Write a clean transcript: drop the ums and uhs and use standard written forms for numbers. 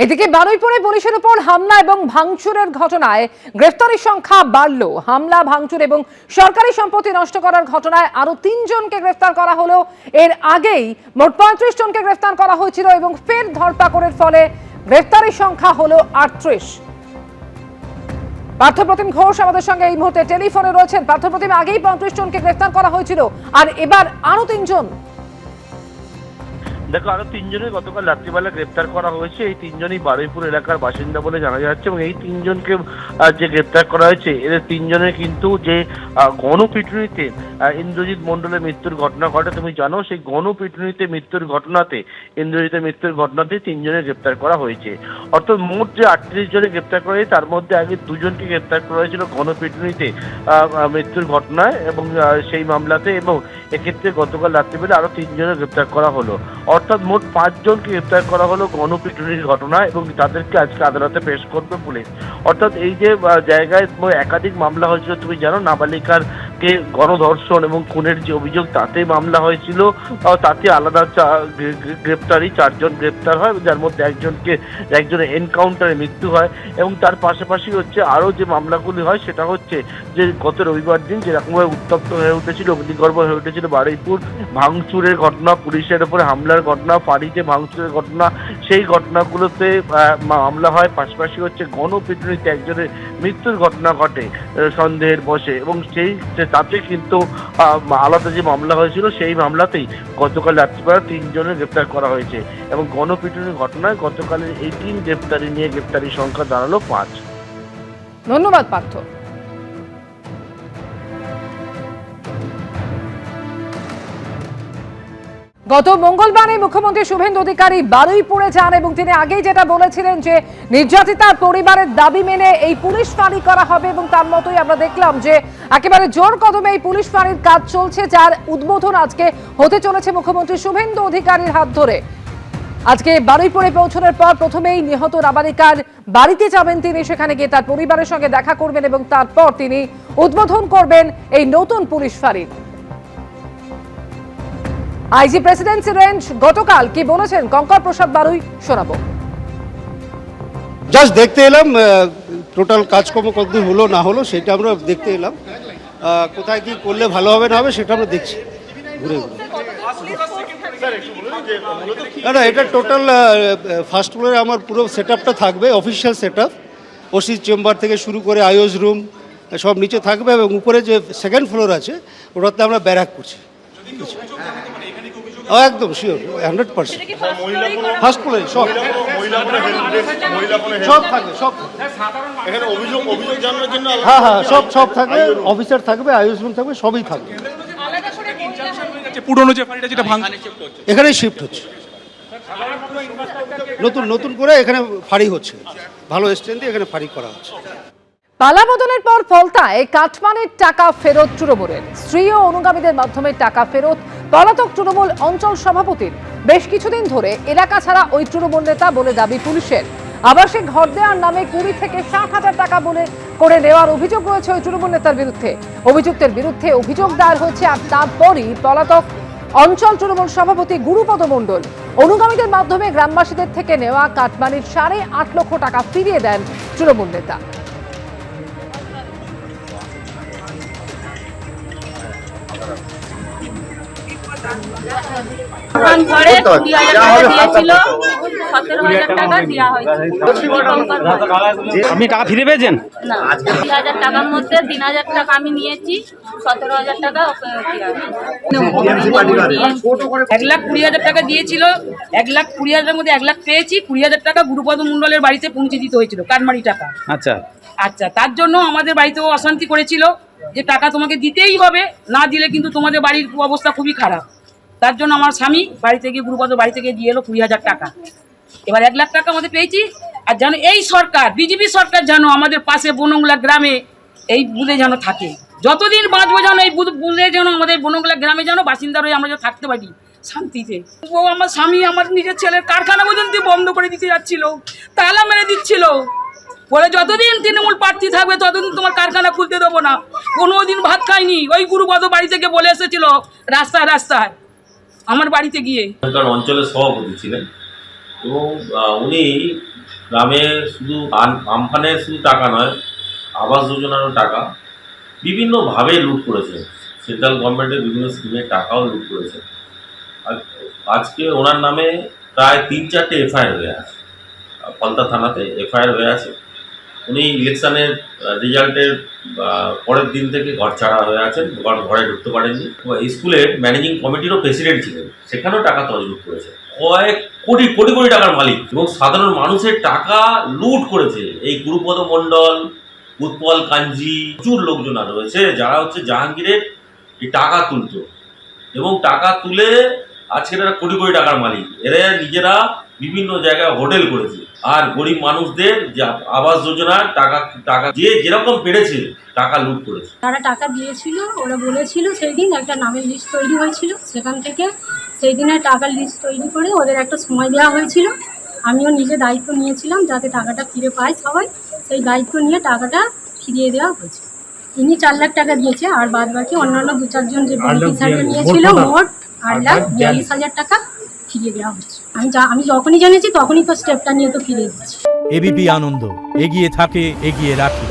এদিকে বারুইপুরে পুলিশের উপর হামলা এবং ভাঙচুরের ঘটনায় গ্রেফতারির সংখ্যা বাড়ল। হামলা, ভাঙচুর এবং সরকারি সম্পত্তি নষ্ট করার ঘটনায় আরো ৩ জনকে গ্রেফতার করা হলো। এর আগেই মোট ৩৫ জনকে গ্রেফতার করা হয়েছিল এবং ফের ধরপাকড়ের ফলে গ্রেফতারির সংখ্যা হলো ৩৮। পার্থপ্রতিম ঘোষ আমাদের সঙ্গে এই মুহূর্তে টেলিফোনে রয়েছেন। পার্থপ্রতিম, আগেই ৩৫ জনকে গ্রেফতার করা হয়েছিল আর এবার আরো ৩ জন। দেখো, আরো ৩ জনের গতকাল রাত্রিবেলা গ্রেপ্তার করা হয়েছে। এই ৩ জনই বারুইপুর এলাকার বাসিন্দা বলে জানা যাচ্ছে এবং এই ৩ জনকে যে গ্রেপ্তার করা হয়েছে এদের ৩ জনের কিন্তু যে গণপিটুনিতে ইন্দ্রজিৎ মণ্ডলের মৃত্যুর ঘটনা ঘটে, তুমি জানো, সেই গণপিটুনিতে মৃত্যুর ঘটনাতে ইন্দ্রজিতের মৃত্যুর ঘটনাতে ৩ জনের গ্রেপ্তার করা হয়েছে। অর্থাৎ মোট যে ৩৮ জনের গ্রেপ্তার করা হয়েছে তার মধ্যে আগে ২ জনকে গ্রেপ্তার করা হয়েছিল গণপিটুনিতে মৃত্যুর ঘটনায় এবং সেই মামলাতে, এবং এক্ষেত্রে গতকাল রাত্রিবেলা আরো ৩ জনের গ্রেপ্তার করা হলো। অর্থাৎ মোট ৫ জনকে গ্রেপ্তার করা হলো গণপিটুনির ঘটনা এবং তাদেরকে আজকে আদালতে পেশ করবে পুলিশ। অর্থাৎ এই যে জায়গায় একাধিক মামলা হয়েছিল, তুমি জানো, নাবালিকাকে গণধর্ষণ এবং খুনের যে অভিযোগ তাতে মামলা হয়েছিল, তাতে আলাদা গ্রেপ্তারি ৪ জন গ্রেপ্তার হয়, যার মধ্যে একজনের এনকাউন্টারে মৃত্যু হয়। এবং তার পাশাপাশি হচ্ছে আরও যে মামলাগুলি হয় সেটা হচ্ছে যে গত রবিবার দিন যেরকমভাবে উত্তপ্ত হয়ে উঠেছিল, অগ্নিগর্ভ হয়ে উঠেছিল বারুইপুর, ভাঙচুরের ঘটনা, পুলিশের উপরে হামলার ঘটনা, ফাঁড়িতে ভাঙচুরের ঘটনা, সেই ঘটনাগুলোতে মামলা হয়। পাশাপাশি হচ্ছে গণপিটুনিতে একজনের মৃত্যুর ঘটনা ঘটে সন্দেহের বশে, এবং তাতে কিন্তু আলাদা যে মামলা হয়েছিল সেই মামলাতেই গতকাল রাত্রিবেলা ৩ জনের গ্রেপ্তার করা হয়েছে এবং গণপিটুনির ঘটনায় গতকালের এই ৩ গ্রেপ্তারি নিয়ে গ্রেপ্তারির সংখ্যা দাঁড়ালো ৫। ধন্যবাদ পার্থ। গত মঙ্গলবারে মুখ্যমন্ত্রী শুভেন্দু অধিকারী বারুইপুরে যান এবং তিনি আগেই যেটা বলেছিলেন যে নির্যাতিতার পরিবারের দাবি মেনে এই পুলিশ ফাঁড়ি করা হবে, এবং তার মতোই আমরা দেখলাম যে একেবারে জোর কদমে এই পুলিশ ফাঁড়ির কাজ চলছে, যার উদ্বোধন আজকে হতে চলেছে মুখ্যমন্ত্রী শুভেন্দু অধিকারীর হাত ধরে। আজকে বারুইপুরে পৌঁছানোর পর প্রথমেই নিহত নাবালিকার বাড়িতে যাবেন তিনি, সেখানে গিয়ে তার পরিবারের সঙ্গে দেখা করবেন এবং তারপর তিনি উদ্বোধন করবেন এই নতুন পুলিশ ফাঁড়ির। আইজি প্রেসিডেন্সি রেঞ্জ গতকাল কি বলেছেন কঙ্কর প্রসাদ বারুই শোনাবো। জাস্ট দেখতে এলাম টোটাল কাজকর্ম কতদূর হলো না হলো সেটা আমরা দেখতে এলাম। কোথায় কি করলে ভালো হবে না হবে সেটা আমরা দেখছি ঘুরে ঘুরে। না, এটা টোটাল ফার্স্ট ফ্লোরে আমার পুরো সেট আপটা থাকবে, official set up, OC chamber থেকে শুরু করে আইওস রুম সব নিচে থাকবে, এবং উপরে যে সেকেন্ড ফ্লোর আছে ওটাতে আমরা ব্যারাক করছি। একদম শিওর 100%। ফার্স্ট ফ্লোরে সব থাকবে, সব এখানে অভিযোগ জানানোর জন্য হ্যাঁ সব থাকবে, অফিসার থাকবে, আইওস রুম থাকবে, সবই থাকবে। পুরনো যে ফাঁড়িটা যেটা এখানে শিফট হচ্ছে, নতুন করে এখানে ফাঁড়ি হচ্ছে, ভালো স্ট্যান্ড দিয়ে এখানে ফাঁড়ি করা হচ্ছে। পালা বদলের পর ফলতায় কাটমানির টাকা ফেরত তৃণমূলের। স্ত্রী ও অনুগামীদের মাধ্যমে টাকা ফেরত পলাতক তৃণমূল অঞ্চল সভাপতির। বেশ কিছুদিন ধরে এলাকা ছাড়া ওই তৃণমূল নেতা বলে দাবি পুলিশের। আবাসিক ঘর দেওয়ার নামে 20 থেকে 60,000 টাকা বলে করে নেওয়ার অভিযোগ রয়েছে ওই তৃণমূল নেতার বিরুদ্ধে। অভিযুক্তের বিরুদ্ধে অভিযোগ দায়ের হয়েছে, আর তারপরই পলাতক অঞ্চল তৃণমূল সভাপতি গুরুপদ মণ্ডল অনুগামীদের মাধ্যমে গ্রামবাসীদের থেকে নেওয়া কাটমানির 8.5 লক্ষ টাকা ফিরিয়ে দেন তৃণমূল নেতা। আপনি টাকা ফিরে পেয়েছেন? না, 20,000 টাকার মধ্যে 3,000 টাকা আমি নিয়েছি, 17,000 টাকা 1,20,000 টাকা দিয়েছিল, 1,20,000 মধ্যে 1 লাখ পেয়েছি। 20,000 টাকা গুরুপদ মণ্ডলের বাড়িতে পৌঁছে দিতে হয়েছিল, কাটমানি টাকা। আচ্ছা, তার জন্য আমাদের বাড়িতেও অশান্তি করেছিল যে টাকা তোমাকে দিতেই হবে, না দিলে কিন্তু তোমাদের বাড়ির অবস্থা খুবই খারাপ। তার জন্য আমার স্বামী বাড়ি থেকে গুরুপদ বাড়ি থেকে দিয়ে এলো 20,000 টাকা। এবার 1 লাখ টাকা আমাদের পেয়েছি। আর জানো, এই সরকার, বিজেপি সরকার যেন আমাদের পাশে বনংলা গ্রামে এই বুধে যেন থাকে, যতদিন বাঁচবো যেন এই বুধে যেন আমাদের বনংলা গ্রামে যেন বাসিন্দা হয়ে আমরা যেন থাকতে পারি শান্তিতে। ও আমার স্বামী আমার নিজের ছেলের কারখানা পর্যন্ত বন্ধ করে দিতে যাচ্ছিল, তালা মেরে দিচ্ছিল, বলে যতদিন তৃণমূল প্রার্থী থাকবে ততদিন তোমার কারখানা খুলতে দেবো না। কোনোদিন ভাত খাইনি। ওই গুরুপদ বাড়ি থেকে বলে এসেছিল রাস্তায় আমার বাড়িতে গিয়ে। অঞ্চলের সভাপতি ছিলেন এবং উনি গ্রামে শুধু আমফানের শুধু টাকা নয়, আবাস যোজনারও টাকা বিভিন্নভাবে লুট করেছে। সেন্ট্রাল গভর্নমেন্টের বিভিন্ন স্কিমের টাকাও লুট করেছে। আর আজকে ওনার নামে প্রায় 3-4টে এফআইআর হয়ে আছে, ফলতা থানাতে এফআইআর হয়ে আছে। উনি ইলেকশনের রেজাল্টের পরের দিন থেকে ঘর ছাড়া হয়ে আছেন, ঘরে ঢুকতে পারেননি। স্কুলের ম্যানেজিং কমিটিরও প্রেসিডেন্ট ছিলেন, সেখানেও টাকা তছরূপ করেছে। কয়েক কোটি কোটি কোটি টাকার মালিক এবং সাধারণ মানুষের টাকা লুট করেছে। এই গুরুপদ মণ্ডল, উৎপল কাঞ্জি, প্রচুর লোকজন রয়েছে যারা হচ্ছে জাহাঙ্গীরের এই টাকা তুলতো এবং টাকা তুলে আজকে এরা কোটি কোটি টাকার মালিক। এরা নিজেরা বিভিন্ন জায়গায় হোটেল করেছে আর গরিব মানুষদের যে আবাস যোজনার টাকা যে যেরকম পেরেছে টাকা লুট করেছে। তারা টাকা দিয়েছিল, ওরা বলেছিল সেই দিন একটা নামের লিস্ট তৈরি হয়েছিল, সেখান থেকে সেই দিনের টাকার লিস্ট তৈরি করে ওদের একটা সময় দেওয়া হয়েছিল। আমিও নিজে দায়িত্ব নিয়েছিলাম যাতে টাকাটা ফিরে পায় সবাই, সেই দায়িত্ব নিয়ে টাকাটা ফিরিয়ে দেওয়া হয়েছে। ইনি 4 লাখ টাকা দিয়েছে আর বাদ বাকি অন্যান্য 2-4 জন যে বেনিফিশিয়ারি নিয়েছিল মোট 8,42,000 টাকা ফিরিয়ে দেওয়া হচ্ছে। আমি যখনই জেনেছি তখনই তো স্টেপটা নিয়ে তো ফিরিয়ে দিচ্ছি। এবিপি আনন্দ, এগিয়ে থাকে, এগিয়ে রাখে।